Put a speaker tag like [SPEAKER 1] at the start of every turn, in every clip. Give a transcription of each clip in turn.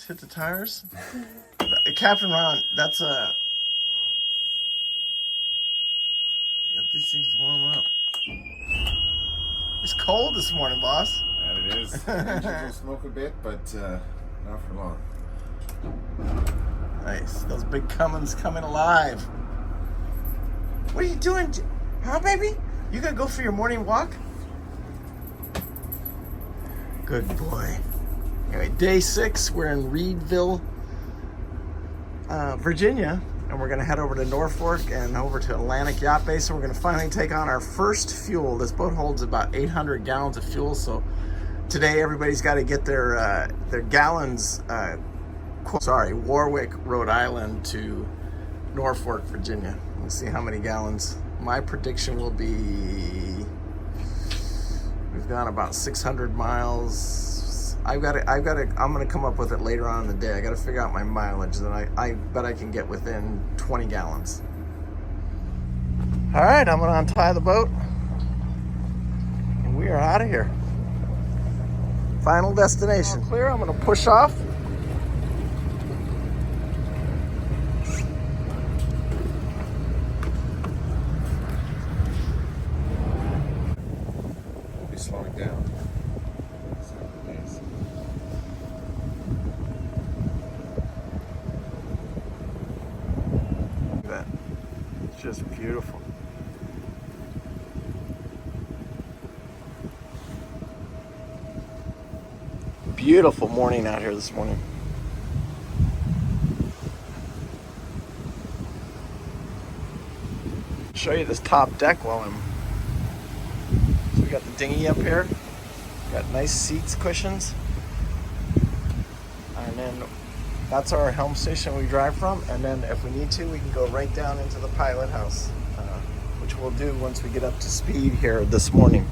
[SPEAKER 1] hit the tires. Captain Ron, that's a... Got these things warm up. It's cold this morning, boss.
[SPEAKER 2] That it is. Engines will smoke a bit, but not for long.
[SPEAKER 1] Nice. Those big Cummins coming alive. What are you doing? Huh, baby? You gonna go for your morning walk? Good boy. Anyway, day 6. We're in Reedville, Virginia. And we're going to head over to Norfolk and over to Atlantic Yacht Base. And we're going to finally take on our first fuel. This boat holds about 800 gallons of fuel. So today everybody's got to get their gallons, Warwick, Rhode Island to Norfolk, Virginia. We'll see how many gallons. My prediction will be, we've gone about 600 miles. I'm going to come up with it later on in the day. I got to figure out my mileage. Then I bet I can get within 20 gallons. All right, I'm going to untie the boat. And we are out of here. Final destination. All clear, I'm going to push off.
[SPEAKER 2] We'll be slowing down.
[SPEAKER 1] It's just beautiful. Beautiful morning out here this morning. Show you this top deck while so we got the dinghy up here. Got nice seats, cushions. And then that's our helm station we drive from, and then if we need to, we can go right down into the pilot house, which we'll do once we get up to speed here this morning.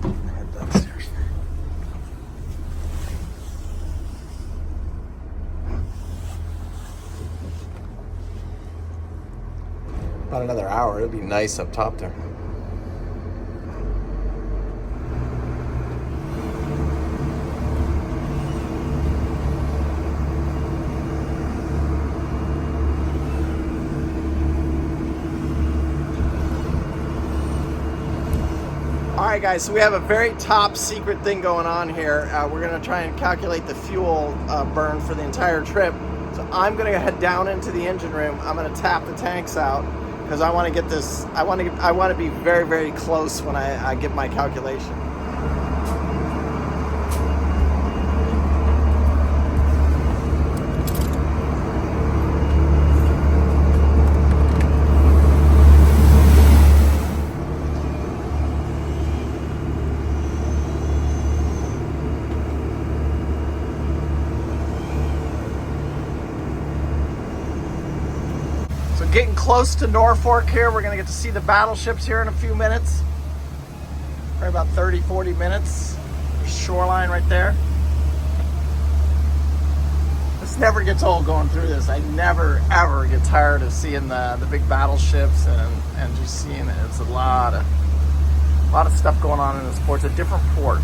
[SPEAKER 1] Head downstairs. About another hour, it'll be nice up top there. Alright guys, so we have a very top secret thing going on here. We're going to try and calculate the fuel burn for the entire trip. So I'm going to head down into the engine room. I'm going to tap the tanks out because I want to get this, I want to be very, very close when I get my calculation. Getting close to Norfolk here. We're going to get to see the battleships here in a few minutes. Probably about 30-40 minutes. There's shoreline right there. This never gets old going through this. I never ever get tired of seeing the big battleships and just seeing it. It's a lot of stuff going on in this port. It's a different port.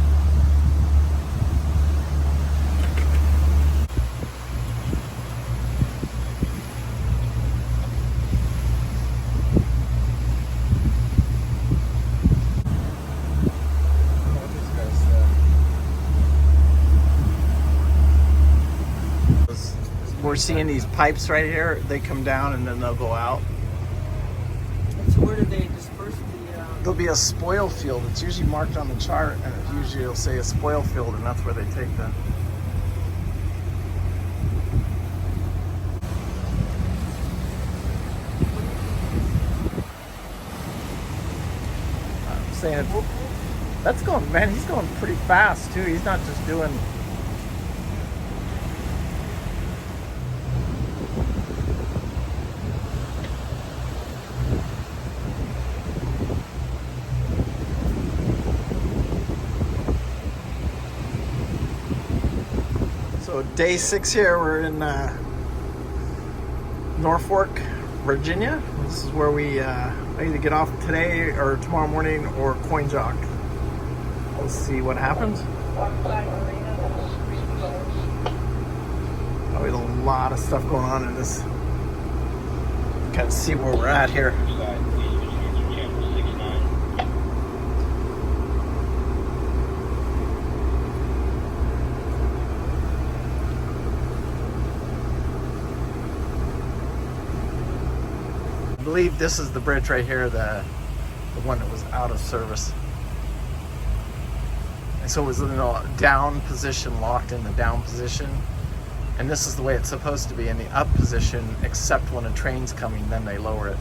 [SPEAKER 1] We're seeing these pipes right here. They come down and then they'll go out.
[SPEAKER 3] So where do they disperse the...
[SPEAKER 1] There'll be a spoil field. It's usually marked on the chart, and usually it'll say a spoil field, and that's where they take them. I'm saying, that's going, man, he's going pretty fast too. He's not just doing... So day 6 here, we're in Norfolk, Virginia. This is where we I either get off today or tomorrow morning or coin jock. We'll see what happens. Always a lot of stuff going on in this. Kind of see where we're at here. I believe this is the bridge right here, the one that was out of service. And so it was in a down position, locked in the down position. And this is the way it's supposed to be, in the up position, except when a train's coming, then they lower it.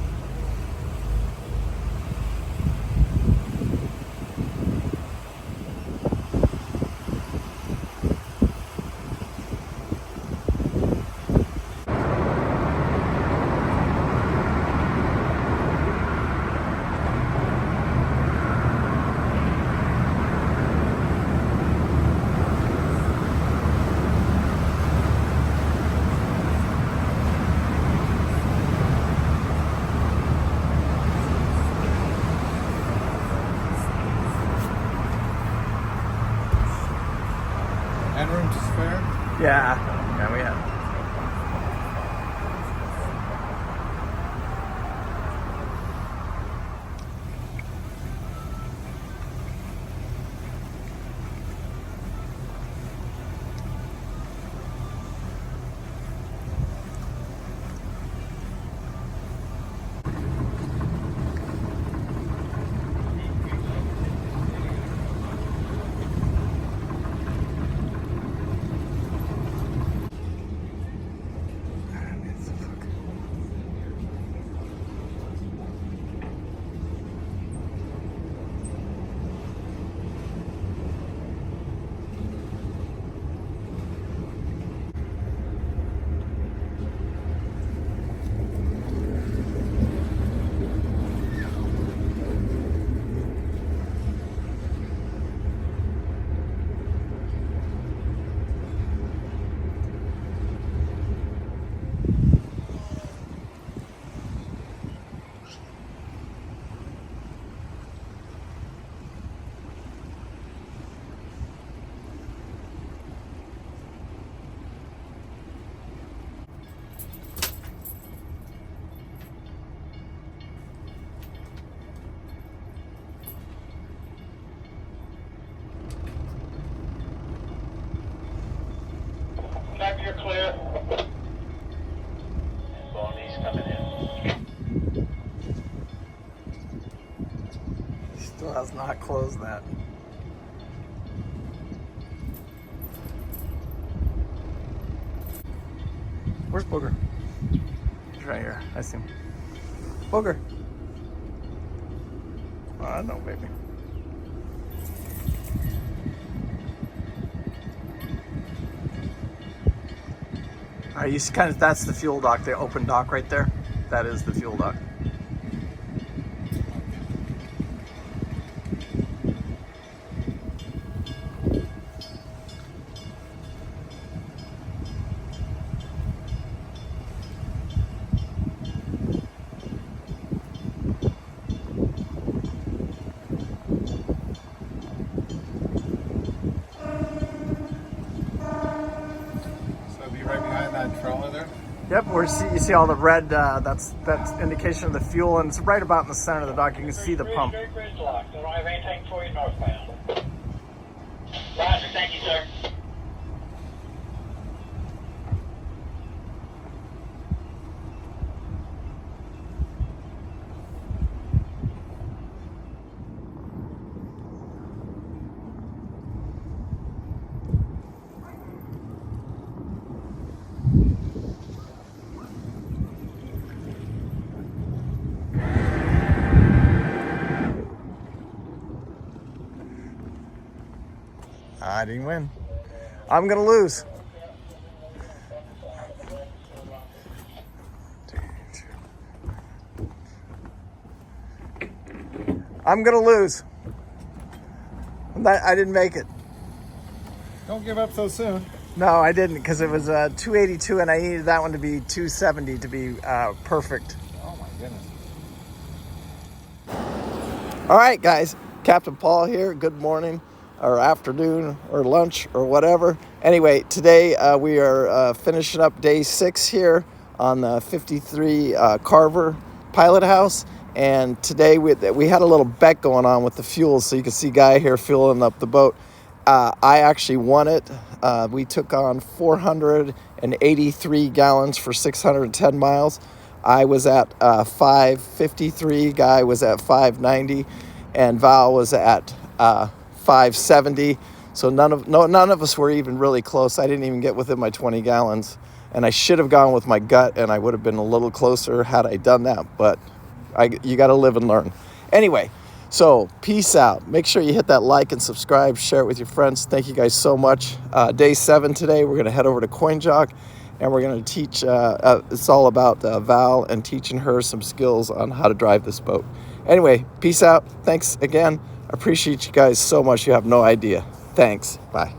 [SPEAKER 2] And room to spare?
[SPEAKER 1] Yeah, we have.
[SPEAKER 4] You're clear. Bonnie's coming in.
[SPEAKER 1] Still has not closed that. Where's Booger? He's right here. I see him. Booger. Oh, I know, baby. All right, you see, kind of, that's the fuel dock, the open dock right there. That is the fuel dock. Yep, where you see all the red, that's indication of the fuel, and it's right about in the center of the dock. You can see the pump.
[SPEAKER 4] Bridge lock. Don't have anything for you northbound. Roger, thank you, sir.
[SPEAKER 1] I didn't win. I'm gonna lose. I'm gonna lose. I didn't make it.
[SPEAKER 2] Don't give up so soon.
[SPEAKER 1] No, I didn't, because it was 282, and I needed that one to be 270 to be perfect.
[SPEAKER 2] Oh my goodness.
[SPEAKER 1] All right, guys. Captain Paul here. Good morning or afternoon or lunch or whatever. Anyway, today we are finishing up day 6 here on the 53 Carver pilot house. And today we had a little bet going on with the fuel. So you can see Guy here fueling up the boat. I actually won it. We took on 483 gallons for 610 miles. I was at 553, Guy was at 590, and Val was at 570. So none of us were even really close. I didn't even get within my 20 gallons, and I should have gone with my gut, and I would have been a little closer had I done that. But you got to live and learn. Anyway, so peace out. Make sure you hit that like and subscribe. Share it with your friends. Thank you guys so much. Day 7 today. We're going to head over to CoinJock. And we're going to teach, it's all about Val and teaching her some skills on how to drive this boat. Anyway, peace out. Thanks again. I appreciate you guys so much. You have no idea. Thanks. Bye.